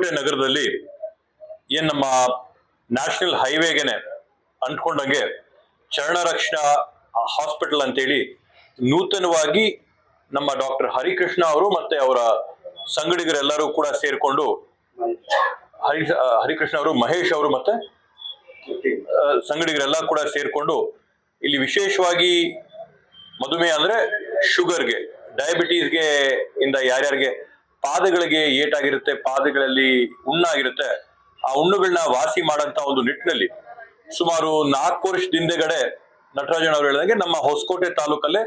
ಹೊಸಕೋಟೆ ನಗರದಲ್ಲಿ ಏನ್ ನಮ್ಮ ನ್ಯಾಷನಲ್ ಹೈವೇಗೆನೆ ಅಂಟ್ಕೊಂಡಂಗೆ ಚರಣ ರಕ್ಷಣಾ ಹಾಸ್ಪಿಟಲ್ ಅಂತೇಳಿ ನೂತನವಾಗಿ ನಮ್ಮ ಡಾಕ್ಟರ್ ಹರಿಕೃಷ್ಣ ಅವರು ಮತ್ತೆ ಅವರ ಸಂಗಡಿಗರೆಲ್ಲರೂ ಕೂಡ ಸೇರ್ಕೊಂಡು ಹರಿಕೃಷ್ಣ ಅವರು, ಮಹೇಶ್ ಅವರು ಮತ್ತೆ ಸಂಗಡಿಗರೆಲ್ಲ ಕೂಡ ಸೇರ್ಕೊಂಡು ಇಲ್ಲಿ ವಿಶೇಷವಾಗಿ ಮಧುಮೇಹ ಅಂದ್ರೆ ಶುಗರ್ಗೆ, ಡಯಾಬಿಟೀಸ್ಗೆ ಇಂದ ಯಾರ್ಯಾರಿಗೆ ಪಾದಗಳಿಗೆ ಏಟಾಗಿರುತ್ತೆ, ಪಾದಗಳಲ್ಲಿ ಹುಣ್ಣಾಗಿರುತ್ತೆ, ಆ ಹುಣ್ಣುಗಳನ್ನ ವಾಸಿ ಮಾಡಂತ ಒಂದು ನಿಟ್ಟಿನಲ್ಲಿ ಸುಮಾರು 4 ವರ್ಷದಿಂದಗಡೆ ನಟರಾಜನ್ ಅವರು ಹೇಳಿದಂಗೆ ನಮ್ಮ ಹೊಸಕೋಟೆ ತಾಲೂಕಲ್ಲೇ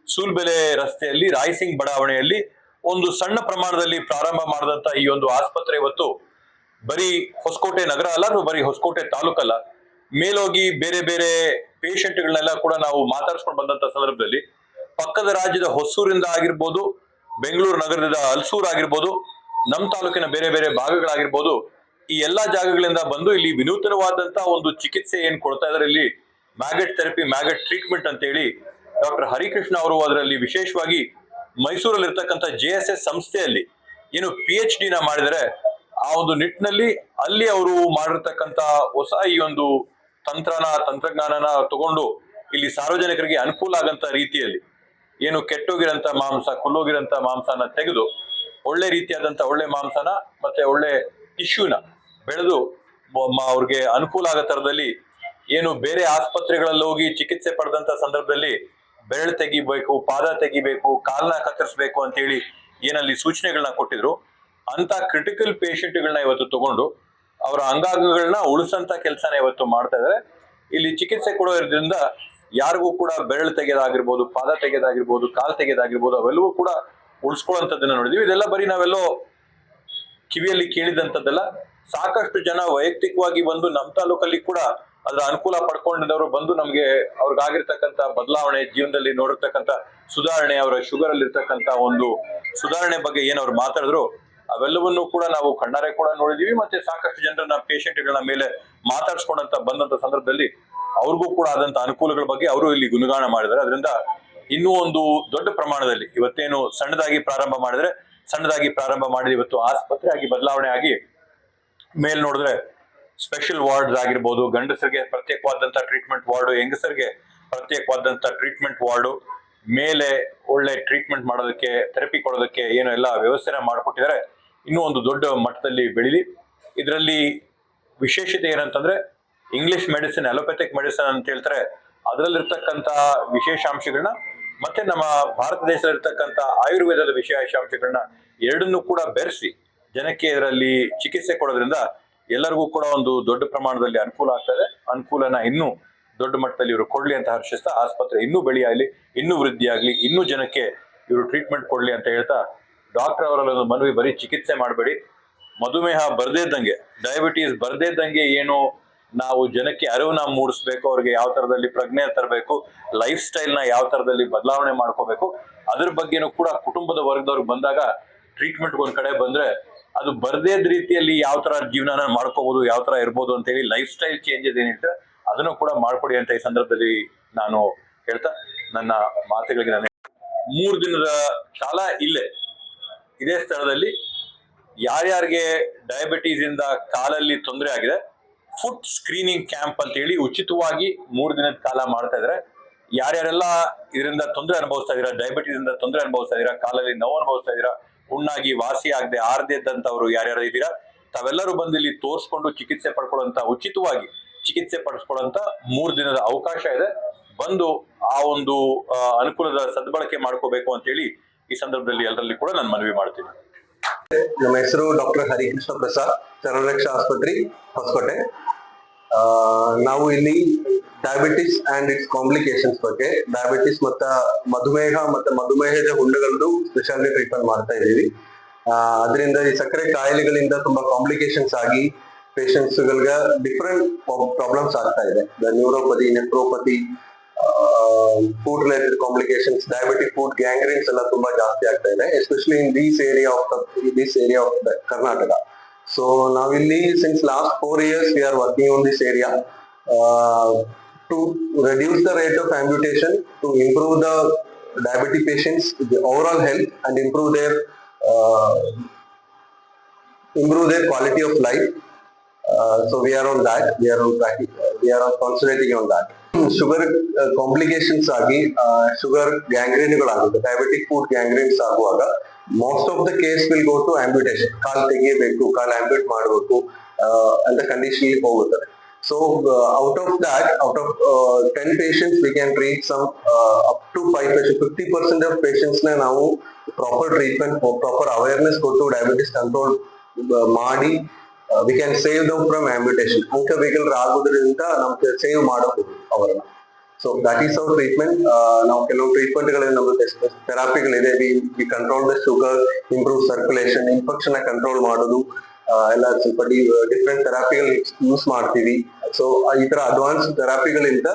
ಸೂಲ್ಬೆಲೆ ರಸ್ತೆಯಲ್ಲಿ ರಾಯಸಿಂಗ್ ಬಡಾವಣೆಯಲ್ಲಿ ಒಂದು ಸಣ್ಣ ಪ್ರಮಾಣದಲ್ಲಿ ಪ್ರಾರಂಭ ಮಾಡಿದಂತ ಈ ಒಂದು ಆಸ್ಪತ್ರೆ ಇವತ್ತು ಬರೀ ಹೊಸಕೋಟೆ ನಗರ ಅಲ್ಲ, ಅಥವಾ ಬರೀ ಹೊಸಕೋಟೆ ತಾಲೂಕಲ್ಲ, ಮೇಲೋಗಿ ಬೇರೆ ಬೇರೆ ಪೇಷಂಟ್ಗಳನ್ನೆಲ್ಲ ಕೂಡ ನಾವು ಮಾತಾಡ್ಸ್ಕೊಂಡು ಬಂದಂತ ಸಂದರ್ಭದಲ್ಲಿ ಪಕ್ಕದ ರಾಜ್ಯದ ಹೊಸೂರಿಂದ ಆಗಿರ್ಬೋದು, ಬೆಂಗಳೂರು ನಗರದ ಹಲಸೂರ್ ಆಗಿರ್ಬೋದು, ನಮ್ಮ ತಾಲೂಕಿನ ಬೇರೆ ಬೇರೆ ಭಾಗಗಳಾಗಿರ್ಬೋದು, ಈ ಎಲ್ಲಾ ಜಾಗಗಳಿಂದ ಬಂದು ಇಲ್ಲಿ ವಿನೂತನವಾದಂತ ಒಂದು ಚಿಕಿತ್ಸೆ ಏನ್ ಕೊಡ್ತಾ ಇದಾರೆ, ಇಲ್ಲಿ ಮ್ಯಾಗಟ್ ಥೆರಪಿ, ಮ್ಯಾಗಟ್ ಟ್ರೀಟ್ಮೆಂಟ್ ಅಂತ ಹೇಳಿ ಡಾಕ್ಟರ್ ಹರಿಕೃಷ್ಣ ಅವರು ಅದರಲ್ಲಿ ವಿಶೇಷವಾಗಿ ಮೈಸೂರಲ್ಲಿ ಇರ್ತಕ್ಕಂಥ JSS ಸಂಸ್ಥೆಯಲ್ಲಿ ಏನು PhD ನ ಮಾಡಿದರೆ, ಆ ಒಂದು ನಿಟ್ಟಿನಲ್ಲಿ ಅಲ್ಲಿ ಅವರು ಮಾಡಿರ್ತಕ್ಕಂಥ ಹೊಸ ಈ ಒಂದು ತಂತ್ರಜ್ಞಾನನ ತಗೊಂಡು ಇಲ್ಲಿ ಸಾರ್ವಜನಿಕರಿಗೆ ಅನುಕೂಲ ಆಗಂತ ರೀತಿಯಲ್ಲಿ ಏನು ಕೆಟ್ಟೋಗಿರಂತ ಮಾಂಸ, ಕುಲ್ಲೋಗಿರಂತ ಮಾಂಸನ ತೆಗೆದು ಒಳ್ಳೆ ರೀತಿಯಾದಂತ ಒಳ್ಳೆ ಮಾಂಸನ ಮತ್ತೆ ಒಳ್ಳೆ ಟಿಶ್ಯೂನ ಬೆಳೆದು ಅವ್ರಿಗೆ ಅನುಕೂಲ ಆಗೋ ತರದಲ್ಲಿ, ಏನು ಬೇರೆ ಆಸ್ಪತ್ರೆಗಳಲ್ಲಿ ಹೋಗಿ ಚಿಕಿತ್ಸೆ ಪಡೆದಂತ ಸಂದರ್ಭದಲ್ಲಿ ಬೆರಳು ತೆಗಿಬೇಕು, ಪಾದ ತೆಗಿಬೇಕು, ಕಾಲ್ನ ಕತ್ತರಿಸಬೇಕು ಅಂತ ಹೇಳಿ ಏನಲ್ಲಿ ಸೂಚನೆಗಳನ್ನ ಕೊಟ್ಟಿದ್ರು, ಅಂತ ಕ್ರಿಟಿಕಲ್ ಪೇಷಂಟ್ಗಳನ್ನ ಇವತ್ತು ತಗೊಂಡು ಅವರ ಅಂಗಾಂಗಗಳನ್ನ ಉಳಿಸಂತ ಕೆಲಸನ ಇವತ್ತು ಮಾಡ್ತಾ ಇದಾರೆ. ಇಲ್ಲಿ ಚಿಕಿತ್ಸೆ ಕೊಡೋದ್ರಿಂದ ಯಾರಿಗೂ ಕೂಡ ಬೆರಳು ತೆಗೆದಾಗಿರ್ಬೋದು, ಪಾದ ತೆಗೆದಾಗಿರ್ಬೋದು, ಕಾಲ್ ತೆಗೆದಾಗಿರ್ಬೋದು, ಅವೆಲ್ಲವೂ ಕೂಡ ಉಳಿಸ್ಕೊಳ್ಳುವಂಥದ್ದನ್ನ ನೋಡಿದೀವಿ. ಇದೆಲ್ಲ ಬರೀ ನಾವೆಲ್ಲೋ ಕಿವಿಯಲ್ಲಿ ಕೇಳಿದಂಥದ್ದೆಲ್ಲ, ಸಾಕಷ್ಟು ಜನ ವೈಯಕ್ತಿಕವಾಗಿ ಬಂದು ನಮ್ಮ ತಾಲೂಕಲ್ಲಿ ಕೂಡ ಅದರ ಅನುಕೂಲ ಪಡ್ಕೊಂಡಿದ್ದವರು ಬಂದು ನಮ್ಗೆ ಅವ್ರಿಗಾಗಿರ್ತಕ್ಕಂಥ ಬದಲಾವಣೆ, ಜೀವನದಲ್ಲಿ ನೋಡಿರ್ತಕ್ಕಂಥ ಸುಧಾರಣೆ, ಅವರ ಶುಗರ್ ಅಲ್ಲಿ ಇರ್ತಕ್ಕಂಥ ಒಂದು ಸುಧಾರಣೆ ಬಗ್ಗೆ ಏನವ್ರು ಮಾತಾಡಿದ್ರು ಅವೆಲ್ಲವನ್ನೂ ಕೂಡ ನಾವು ಕಣ್ಣಾರೆ ಕೂಡ ನೋಡಿದೀವಿ. ಮತ್ತೆ ಸಾಕಷ್ಟು ಜನರನ್ನ ಪೇಷಂಟ್ಗಳನ್ನ ಮೇಲೆ ಮಾತಾಡ್ಸ್ಕೊಂಡಂತ ಬಂದಂತ ಸಂದರ್ಭದಲ್ಲಿ ಅವ್ರಿಗೂ ಕೂಡ ಆದಂತ ಅನುಕೂಲಗಳ ಬಗ್ಗೆ ಅವರು ಇಲ್ಲಿ ಗುಣಗಾನ ಮಾಡಿದ್ದಾರೆ. ಅದರಿಂದ ಇನ್ನೂ ಒಂದು ದೊಡ್ಡ ಪ್ರಮಾಣದಲ್ಲಿ ಇವತ್ತೇನು ಸಣ್ಣದಾಗಿ ಪ್ರಾರಂಭ ಮಾಡಿದ್ರೆ ಇವತ್ತು ಆಸ್ಪತ್ರೆ ಆಗಿ ಬದಲಾವಣೆ ಆಗಿ ಮೇಲ್ ನೋಡಿದ್ರೆ ಸ್ಪೆಷಲ್ ವಾರ್ಡ್ಸ್ ಆಗಿರ್ಬೋದು, ಗಂಡಸರಿಗೆ ಪ್ರತ್ಯೇಕವಾದಂತ ಟ್ರೀಟ್ಮೆಂಟ್ ವಾರ್ಡು, ಹೆಂಗಸರಿಗೆ ಪ್ರತ್ಯೇಕವಾದಂತ ಟ್ರೀಟ್ಮೆಂಟ್ ವಾರ್ಡು, ಮೇಲೆ ಒಳ್ಳೆ ಟ್ರೀಟ್ಮೆಂಟ್ ಮಾಡೋದಕ್ಕೆ, ಥೆರಪಿ ಕೊಡೋದಕ್ಕೆ ಏನು ಎಲ್ಲ ವ್ಯವಸ್ಥೆನ ಮಾಡಿಕೊಟ್ಟಿದ್ದಾರೆ. ಇನ್ನೂ ಒಂದು ದೊಡ್ಡ ಮಟ್ಟದಲ್ಲಿ ಬೆಳೀಲಿ. ಇದರಲ್ಲಿ ವಿಶೇಷತೆ ಏನಂತಂದ್ರೆ ಇಂಗ್ಲಿಷ್ ಮೆಡಿಸಿನ್, ಅಲೋಪೆಥಿಕ್ ಮೆಡಿಸಿನ್ ಅಂತ ಹೇಳ್ತಾರೆ, ಅದರಲ್ಲಿರ್ತಕ್ಕಂಥ ವಿಶೇಷಾಂಶಗಳನ್ನ ಮತ್ತೆ ನಮ್ಮ ಭಾರತ ದೇಶದಲ್ಲಿರ್ತಕ್ಕಂಥ ಆಯುರ್ವೇದದ ವಿಶೇಷಾಂಶಗಳನ್ನ ಎರಡನ್ನೂ ಕೂಡ ಬೆರೆಸಿ ಜನಕ್ಕೆ ಇದರಲ್ಲಿ ಚಿಕಿತ್ಸೆ ಕೊಡೋದ್ರಿಂದ ಎಲ್ಲರಿಗೂ ಕೂಡ ಒಂದು ದೊಡ್ಡ ಪ್ರಮಾಣದಲ್ಲಿ ಅನುಕೂಲ ಆಗ್ತದೆ. ಅನುಕೂಲನ ಇನ್ನೂ ದೊಡ್ಡ ಮಟ್ಟದಲ್ಲಿ ಇವರು ಕೊಡ್ಲಿ ಅಂತ ಹರ್ಷಿಸ್ತಾ, ಆಸ್ಪತ್ರೆ ಇನ್ನೂ ಬೆಳೆಯಾಗಲಿ, ಇನ್ನೂ ವೃದ್ಧಿ ಆಗ್ಲಿ, ಇನ್ನೂ ಜನಕ್ಕೆ ಇವರು ಟ್ರೀಟ್ಮೆಂಟ್ ಕೊಡ್ಲಿ ಅಂತ ಹೇಳ್ತಾ, ಡಾಕ್ಟರ್ ಅವರಲ್ಲಿ ಒಂದು ಮನವಿ, ಬರೀ ಚಿಕಿತ್ಸೆ ಮಾಡಬೇಡಿ, ಮಧುಮೇಹ ಬರ್ದೇ ಇದ್ದಂಗೆ, ಡಯಾಬಿಟೀಸ್ ಬರ್ದೇ ಇದ್ದಂಗೆ ಏನು ನಾವು ಜನಕ್ಕೆ ಅರಿವನ್ನ ಮೂಡಿಸ್ಬೇಕು, ಅವ್ರಿಗೆ ಯಾವ ತರದಲ್ಲಿ ಪ್ರಜ್ಞೆ ತರಬೇಕು, ಲೈಫ್ ಸ್ಟೈಲ್ನ ಯಾವ ತರದಲ್ಲಿ ಬದಲಾವಣೆ ಮಾಡ್ಕೋಬೇಕು, ಅದ್ರ ಬಗ್ಗೆನೂ ಕೂಡ ಕುಟುಂಬದ ವರ್ಗದವ್ರಿಗೆ ಬಂದಾಗ ಟ್ರೀಟ್ಮೆಂಟ್ ಒಂದ್ ಕಡೆ ಬಂದ್ರೆ ಅದು ಬರ್ದೇ ರೀತಿಯಲ್ಲಿ ಯಾವ ತರ ಜೀವನ ಮಾಡ್ಕೋಬಹುದು, ಯಾವ ತರ ಇರ್ಬೋದು ಅಂತ ಹೇಳಿ ಲೈಫ್ ಸ್ಟೈಲ್ ಚೇಂಜಸ್ ಏನಿರ್ತದೆ ಅದನ್ನು ಕೂಡ ಮಾಡ್ಕೊಡಿ ಅಂತ ಈ ಸಂದರ್ಭದಲ್ಲಿ ನಾನು ಹೇಳ್ತಾ ನನ್ನ ಮಾತುಗಳಿಗೆ ನಾನು 3 ದಿನದ ಕಾಲ ಇದೇ ಸ್ಥಳದಲ್ಲಿ ಯಾರ್ಯಾರಿಗೆ ಡಯಾಬಿಟೀಸ್ ಇಂದ ಕಾಲಲ್ಲಿ ತೊಂದರೆ ಆಗಿದೆ ಫುಡ್ ಸ್ಕ್ರೀನಿಂಗ್ ಕ್ಯಾಂಪ್ ಅಂತ ಹೇಳಿ ಉಚಿತವಾಗಿ 3 ದಿನದ ಕಾಲ ಮಾಡ್ತಾ ಇದ್ದಾರೆ. ಯಾರ್ಯಾರೆಲ್ಲ ಇದರಿಂದ ತೊಂದರೆ ಅನುಭವಿಸ್ತಾ ಇದೀರಾ, ಡಯಾಬಿಟೀಸ್ ಇಂದ ತೊಂದರೆ ಅನುಭವಿಸ್ತಾ ಇದೀರಾ, ಕಾಲಲ್ಲಿ ನೋವು ಅನುಭವಿಸ್ತಾ ಇದೀರಾ, ಹುಣ್ಣಾಗಿ ವಾಸಿ ಆಗದೆ ಆರದೆ ಇದ್ದಂತವ್ರು ಯಾರ್ಯಾರು ಇದ್ದೀರಾ, ತಾವೆಲ್ಲರೂ ಬಂದು ಇಲ್ಲಿ ತೋರಿಸ್ಕೊಂಡು ಚಿಕಿತ್ಸೆ ಪಡ್ಕೊಳ್ಳುವಂತ, ಉಚಿತವಾಗಿ ಚಿಕಿತ್ಸೆ ಪಡಿಸ್ಕೊಳ್ಳುವಂತ 3 ದಿನದ ಅವಕಾಶ ಇದೆ. ಬಂದು ಆ ಒಂದು ಅನುಕೂಲದ ಸದ್ಬಳಕೆ ಮಾಡ್ಕೋಬೇಕು ಅಂತ ಹೇಳಿ ಈ ಸಂದರ್ಭದಲ್ಲಿ ಎಲ್ಲರಲ್ಲಿ ಕೂಡ ನಾನು ಮನವಿ ಮಾಡ್ತೀನಿ. ನಮ್ಮ ಹೆಸರು ಡಾಕ್ಟರ್ ಹರಿಕೃಷ್ಣ ಪ್ರಸಾದ್, ಚರಣರಕ್ಷಾ ಆಸ್ಪತ್ರೆ ಹೊಸಕೋಟೆ. ನಾವು ಇಲ್ಲಿ ಡಯಾಬಿಟಿಸ್ ಅಂಡ್ ಇಟ್ಸ್ ಕಾಂಪ್ಲಿಕೇಶನ್ಸ್ ಬಗ್ಗೆ, ಡಯಾಬಿಟಿಸ್ ಮತ್ತೆ ಮಧುಮೇಹದ ಹುಣ್ಣುಗಳದ್ದು ಸ್ಪೆಷಾಲಿಟಿ ಟ್ರೀಟ್ಮೆಂಟ್ ಮಾಡ್ತಾ ಇದ್ದೀವಿ. ಅದರಿಂದ ಈ ಸಕ್ಕರೆ ಕಾಯಿಲೆಗಳಿಂದ ತುಂಬಾ ಕಾಂಪ್ಲಿಕೇಶನ್ಸ್ ಆಗಿ ಪೇಷಂಟ್ಸ್ ಗಳಿಗೆ ಡಿಫರೆಂಟ್ ಪ್ರಾಬ್ಲಮ್ಸ್ ಆಗ್ತಾ ಇದೆ. Neuropathy, nephropathy, foot related complications, diabetic foot gangrenes ಎಲ್ಲ ತುಂಬಾ ಜಾಸ್ತಿ ಆಗ್ತಾ ಇದೆ, especially in this area of Karnataka. So ನಾವಿಲ್ಲಿ since last 4 years we are working on this area to reduce the rate of amputation, to improve the diabetic patients, the overall health, and improve their improve their quality of life. So we are on that. We are on concentrating on that. Sugar complications ಆಗಿ sugar ಗ್ಯಾಂಗ್ರೀನ್ಗಳಾಗುತ್ತೆ, diabetic foot gangrenes ಆಗುವಾಗ most of the case will go to amputation. ಕಾಲ್ ತೆಗಿಬೇಕು, ಕಾಲ್ ಆಂಬ್ಯೂಟ್ ಮಾಡಬೇಕು ಅಂತ condition ಹೋಗುತ್ತದೆ. So out of 10 patients we can treat some up to 5 patients. 50% of patients ನ ನಾವು ಪ್ರಾಪರ್ ಟ್ರೀಟ್ಮೆಂಟ್, ಪ್ರಾಪರ್ ಅವೇರ್ನೆಸ್ ಕೊಟ್ಟು ಡಯಾಬಿಟಿಸ್ ಕಂಟ್ರೋಲ್ ಮಾಡಿ we can save them from amputation. ಅಂಗವಿಕಲರಾಗೋದ್ರಿಂದ ನಮ್ಗೆ ಸೇವ್ ಮಾಡಬಹುದು ಅವರನ್ನ. So that is our treatment. ನಾವು ಕೆಲವು ಟ್ರೀಟ್ಮೆಂಟ್ಗಳಿದೆ, ನಮಗೆ ಥೆರಪಿಗಳಿದೆ. We control the sugar, improve circulation, infection control ಮಾಡೋದು ಎಲ್ಲ ಸ್ವಲ್ಪ ಡಿಫ್ರೆಂಟ್ ಥೆರಪಿಗಳು ಯೂಸ್ ಮಾಡ್ತೀವಿ. ಸೊ ಈ ತರ ಅಡ್ವಾನ್ಸ್ ಥೆರಪಿಗಳಿಂದ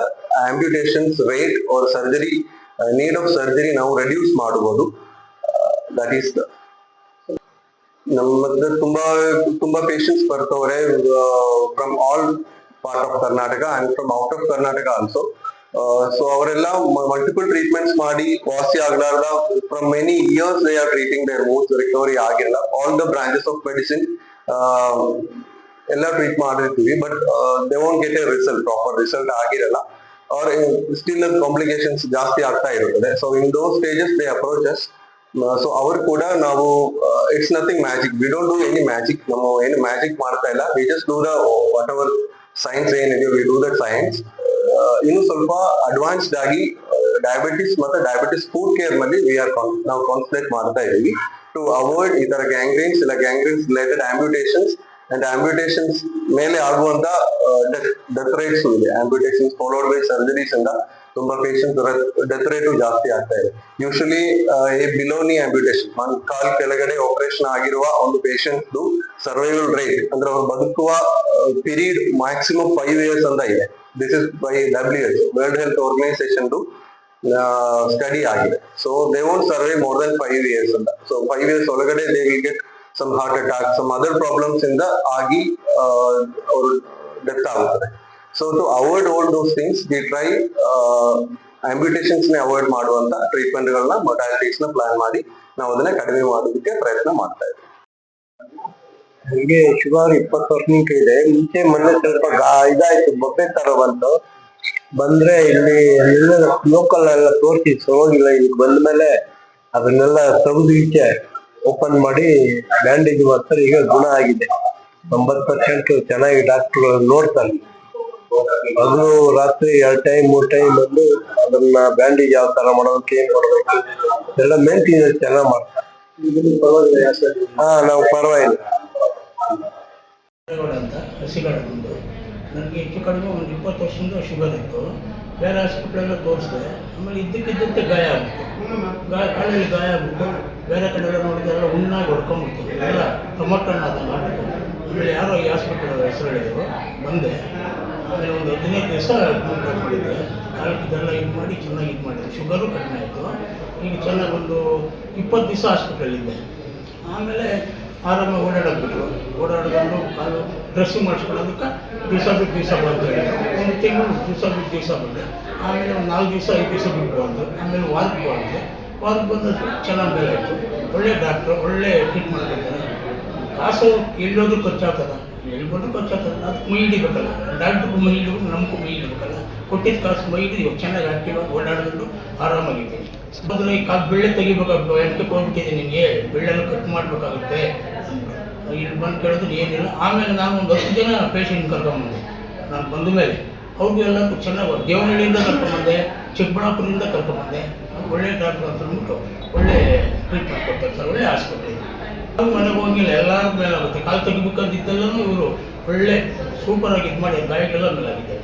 amputations rate or surgery, need of surgery ನಾವು ರೆಡ್ಯೂಸ್ ಮಾಡಬಹುದು. ದಟ್ ಈಸ್ ನಮ್ಮ ಹತ್ರ ತುಂಬಾ patients ಬರ್ತವ್ರೆ from all part of Karnataka and from out of Karnataka also. So ಅವರೆಲ್ಲ ಮಲ್ಟಿಪಲ್ ಟ್ರೀಟ್ಮೆಂಟ್ಸ್ ಮಾಡಿ ವಾಸಿ ಆಗ್ಲಾರ್ದ from many years they are treating their moves, recovery ಆಗಿಲ್ಲ. All the branches of medicine ಎಲ್ಲ ಟ್ರೀಟ್ ಮಾಡಿರ್ತೀವಿ, but they won't get a result, proper result ಆಗಿರಲ್ಲ, or still complications ಜಾಸ್ತಿ ಆಗ್ತಾ ಇರುತ್ತದೆ. So in those stages they approach us. So ಅವ್ರು ಕೂಡ ನಾವು it's nothing magic, we don't do any magic. ನಾವು ಏನು ಮ್ಯಾಜಿಕ್ ಮಾಡ್ತಾ ಇಲ್ಲ, we just do the what ever science ಏನಿದೆ, ವಿ ಡೂ ದಟ್ ಸೈನ್ಸ್. ಇನ್ನು ಸ್ವಲ್ಪ ಅಡ್ವಾನ್ಸ್ಡ್ ಆಗಿ ಡಯಾಬಿಟಿಸ್ ಮತ್ತೆ ಡಯಾಬಿಟಿಸ್ ಫುಡ್ ಕೇರ್ ನಲ್ಲಿ ನಾವು ಕಾನ್ಸಂಟ್ರೇಟ್ ಮಾಡ್ತಾ ಇದೀವಿ ಟು ಅವಾಯ್ಡ್ ಈ ತರ ಗ್ಯಾಂಗ್ರೀನ್ಸ್ ಇಲ್ಲ ಗ್ಯಾಂಗ್ರೀನ್ಸ್ ರಿಲೇಟೆಡ್ ಆಂಬ್ಯುಟೇಷನ್ಸ್ ಅಂಡ್ ಆಂಬ್ಯುಟೇಷನ್ಸ್ ಮೇಲೆ ಆಗುವಂತ ಡೆತ್ ರೇಟ್ಸ್ ಇದೆ. ಆಂಬ್ಯುಟೇಷನ್ಸ್ ಫಾಲೋಡ್ ಬೈ ಸರ್ಜರೀಸ್ ಇಂದ ತುಂಬಾ ಪೇಷಂಟ್ ಡೆತ್ ರೇಟು ಜಾಸ್ತಿ ಆಗ್ತಾ ಇದೆ. ಯೂಶಲಿ ಬಿಲೋನಿ ಆಂಬ್ಯುಟೇಷನ್, ಒಂದು ಕಾಲ್ ಕೆಳಗಡೆ ಆಪರೇಷನ್ ಆಗಿರುವ ಒಂದು ಪೇಷಂಟ್ ಸರ್ವೈವಲ್ ರೇಟ್ ಅಂದ್ರೆ ಅವ್ರು ಬದುಕುವ ಪೀರಿಯಡ್ ಮ್ಯಾಕ್ಸಿಮಮ್ 5 years ಅಂತ ಇದೆ. This is by WHO, world health organisation study ಆಗಿದೆ. So they won't survive more than 5 years ಅಂತ. ಸೊ 5 years ಒಳಗಡೆ they will get some heart attack, some other problems ಇಂದ ಆಗಿ ಅವರು ಡೆತ್ ಆಗುತ್ತದೆ. So to avoid all those things we try amputations ನ avoid ಮಾಡುವಂತ treatment ಗಳನ್ನ, ಮೊಟಾಲಿಟೀಸ್ ನ ಪ್ಲಾನ್ ಮಾಡಿ ನಾವು ಅದನ್ನ ಕಡಿಮೆ ಮಾಡೋದಕ್ಕೆ ಪ್ರಯತ್ನ ಮಾಡ್ತಾ ಇದ್ದೀವಿ. ನನಗೆ ಶುಗರ್ 20 ವರ್ಷಕ್ಕೆ ಇದೆ. ಮುಂಚೆ ಮೊನ್ನೆ ಸ್ವಲ್ಪ ಇದಾಯ್ತು, ಬೊಬ್ಬೆ ತರ ಬಂದ್ರೆ ಇಲ್ಲಿ ಲೋಕಲ್ ಎಲ್ಲ ತೋರಿಸಿ ಹೋಗಿಲ್ಲ. ಈಗ ಬಂದ್ಮೇಲೆ ಅದನ್ನೆಲ್ಲ ತೆಗೆದು ಈಚೆ ಓಪನ್ ಮಾಡಿ ಬ್ಯಾಂಡೇಜ್ ಮಾಡ್ತಾರೆ. ಈಗ ಗುಣ ಆಗಿದೆ 90%. ಚೆನ್ನಾಗಿ ಡಾಕ್ಟರ್ ನೋಡ್ತಾರೆ. ಅದು ರಾತ್ರಿ 2 time 3 time ಬಂದು ಅದನ್ನ ಬ್ಯಾಂಡೇಜ್ ಯಾವ ತರ ಮಾಡೋದಕ್ಕೆ ಏನ್ ಮಾಡ್ಬೇಕು ಎಲ್ಲ ಮೇಂಟೆನೆನ್ಸ್ ಚೆನ್ನಾಗಿ ಮಾಡ್ತಾರೆ. ನಾವು ಪರವಾಗಿಲ್ಲ. ಅಂತ ಹಸಿಗಾಡೋದು ನನಗೆ ಹೆಚ್ಚು ಕಡಿಮೆ ಒಂದು 20 ವರ್ಷದಿಂದ ಶುಗರ್ ಇತ್ತು. ಬೇರೆ ಹಾಸ್ಪಿಟ್ಲೆಲ್ಲ ತೋರಿಸಿದೆ. ಆಮೇಲೆ ಇದ್ದಕ್ಕಿದ್ದಂತೆ ಗಾಯ ಆಗ್ಬಿಟ್ಟು, ಕಾಲಲ್ಲಿ ಗಾಯ ಆಗ್ಬಿಟ್ಟು ಬೇರೆ ಕಡೆ ಎಲ್ಲ ನೋಡಿದ್ರೆ ಎಲ್ಲ ಹುಣ್ಣಾಗಿ ಹೊಡ್ಕೊಂಡ್ಬಿಡ್ತು, ಎಲ್ಲ ಟೊಮೊಟೊ ಅದನ್ನು ಆಗ್ಬಿಟ್ಟು. ಆಮೇಲೆ ಯಾರೋ ಈ ಹಾಸ್ಪಿಟ್ಲ್ ಹೆಸರು ಹೇಳಿದ್ರು, ಬಂದೆ. ಆಮೇಲೆ ಒಂದು 15 ದಿವಸ ಅಡ್ಮಿಟ್ ಮಾಡಿದ್ದೆ. ಕಾಲಕ್ಕಿದೆಲ್ಲ ಇದು ಮಾಡಿ ಚೆನ್ನಾಗಿ ಇದು ಮಾಡಿದೆ. ಶುಗರು ಕಡಿಮೆ ಆಯಿತು. ಈಗ ಚೆನ್ನಾಗಿ ಒಂದು 20 ದಿವಸ ಹಾಸ್ಪಿಟ್ಲಲ್ಲಿದ್ದೆ. ಆಮೇಲೆ ಆರಾಮಾಗಿ ಓಡಾಡೋಗ್ಬಿಟ್ರು. ಓಡಾಡ್ಕೊಂಡು ಕಾಲು ಡ್ರೆಸ್ಸಿಂಗ್ ಮಾಡಿಸ್ಕೊಳ್ಳೋದಕ್ಕೆ ದಿವಸ ಬಿಟ್ಟು ದಿವಸ ಬಂತೇಳಿ ಒಂದು ತಿಂಗಳು ದಿವಸ ಬಂದೆ. ಆಮೇಲೆ ಒಂದು 4 ದಿವಸ 5 ದಿವಸ ಬಿಟ್ಟು ಬಂದರು. ಆಮೇಲೆ ವಾರಕ್ಕೆ ಬಂದದ್ದು ಚೆನ್ನಾಗಿ ಬೆಲೆ ಆಯಿತು. ಒಳ್ಳೆ ಡಾಕ್ಟ್ರು, ಒಳ್ಳೆ ಟ್ರೀಟ್ಮೆಂಟ್ ಮಾಡ್ತಾರೆ. ಕಾಸು ಎಲ್ಲೋದು ಖರ್ಚಾಗ್ತದೆ, ಎಲ್ಲಿ ಖರ್ಚಾಗ್ತದೆ, ಅದಕ್ಕೆ ಮೈ ಹಿಡಿಬೇಕಲ್ಲ. ಡಾಕ್ಟ್ರಿಗೂ ಮೈ ಹಿಡಿಬೇಕು, ನಮಗೂ ಮೈ ಹಿಡಿಬೇಕಲ್ಲ. ಕೊಟ್ಟಿದ್ದ ಕಾಸು ಮೈ ಹಿಡಿದು ಇವಾಗ ಚೆನ್ನಾಗಿ ಆಕ್ಟಿವ್ ಆಗಿ ಓಡಾಡಿಕೊಂಡು ಆರಾಮಾಗಿದ್ದೀನಿ. ಮೊದಲು ಈ ಕಾಲು ಬೆಳ್ಳೆ ತೆಗಿಬೇಕಾಗುತ್ತೆ, ಎಂಟಕ್ಕೆ ಹೋಗ್ಬಿಟ್ಟಿದೆ, ನಿಮಗೆ ಬೆಳ್ಳೆಲ್ಲ ಕಟ್ ಮಾಡಬೇಕಾಗುತ್ತೆ. ಇಲ್ಲಿ ಬಂದು ಕೇಳಿದ್ರು ಏನಿಲ್ಲ. ಆಮೇಲೆ ನಾನು ಒಂದು 10 ಜನ ಪೇಷಂಟ್ ಕರ್ಕೊಂಬಂದೆ. ನಾನು ಬಂದ ಮೇಲೆ ಅವ್ರಿಗೂ ಎಲ್ಲರಿಗೂ ಚೆನ್ನಾಗಿ ದೇವನಹಳ್ಳಿಯಿಂದ ಕರ್ಕೊಂಬಂದೆ, ಚಿಕ್ಕಬಳ್ಳಾಪುರದಿಂದ ಕರ್ಕೊಂಬಂದೆ. ಒಳ್ಳೆ ಡಾಕ್ಟ್ರು ಅಂತ ಅಂದ್ಬಿಟ್ಟು ಒಳ್ಳೆ ಟ್ರೀಟ್ಮೆಂಟ್ ಕೊಡ್ತಾರೆ ಸರ್, ಒಳ್ಳೆ ಹಾಸ್ಪಿಟ್ಲ್. ಅವ್ರು ಮನೆಗೆ ಹೋಗಿಲ್ಲ, ಎಲ್ಲರೂ ಮೇಲಾಗುತ್ತೆ. ಕಾಲು ತೆಗಿಬೇಕಂತಿದ್ದೆಲ್ಲೂ ಇವರು ಒಳ್ಳೆ ಸೂಪರಾಗಿ ಇದು ಮಾಡಿ ಗಾಯಗಳೆಲ್ಲ ಮೇಲಾಗಿದ್ದಾರೆ.